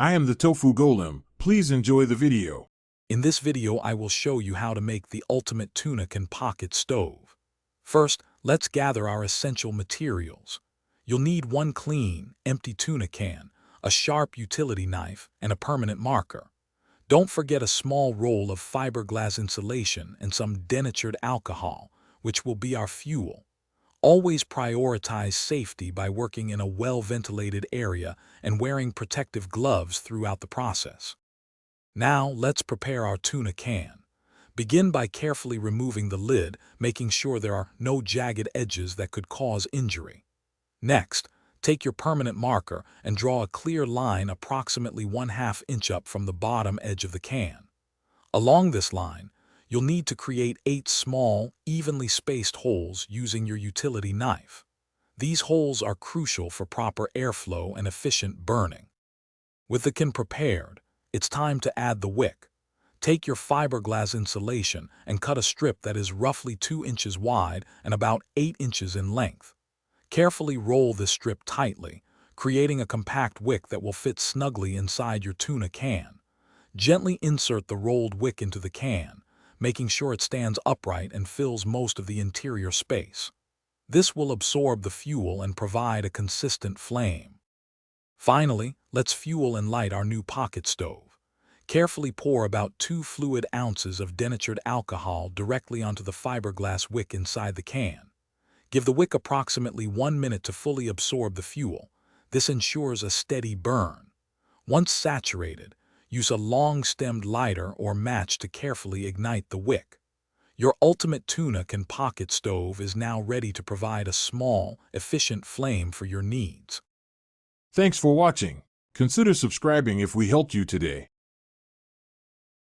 I am the Tofu Golem. Please enjoy the video. In this video, I will show you how to make the ultimate tuna can pocket stove. First, let's gather our essential materials. You'll need one clean, empty tuna can, a sharp utility knife, and a permanent marker. Don't forget a small roll of fiberglass insulation and some denatured alcohol, which will be our fuel. Always prioritize safety by working in a well-ventilated area and wearing protective gloves throughout the process. Now, let's prepare our tuna can. Begin by carefully removing the lid, making sure there are no jagged edges that could cause injury. Next, take your permanent marker and draw a clear line approximately 1/2 inch up from the bottom edge of the can. Along this line, you'll need to create 8 small, evenly spaced holes using your utility knife. These holes are crucial for proper airflow and efficient burning. With the can prepared, it's time to add the wick. Take your fiberglass insulation and cut a strip that is roughly 2 inches wide and about 8 inches in length. Carefully roll this strip tightly, creating a compact wick that will fit snugly inside your tuna can. Gently insert the rolled wick into the can, making sure it stands upright and fills most of the interior space. This will absorb the fuel and provide a consistent flame. Finally, let's fuel and light our new pocket stove. Carefully pour about 2 fluid ounces of denatured alcohol directly onto the fiberglass wick inside the can. Give the wick approximately 1 minute to fully absorb the fuel. This ensures a steady burn. Once saturated, use a long-stemmed lighter or match to carefully ignite the wick. Your ultimate tuna can pocket stove is now ready to provide a small, efficient flame for your needs. Thanks for watching. Consider subscribing if we helped you today.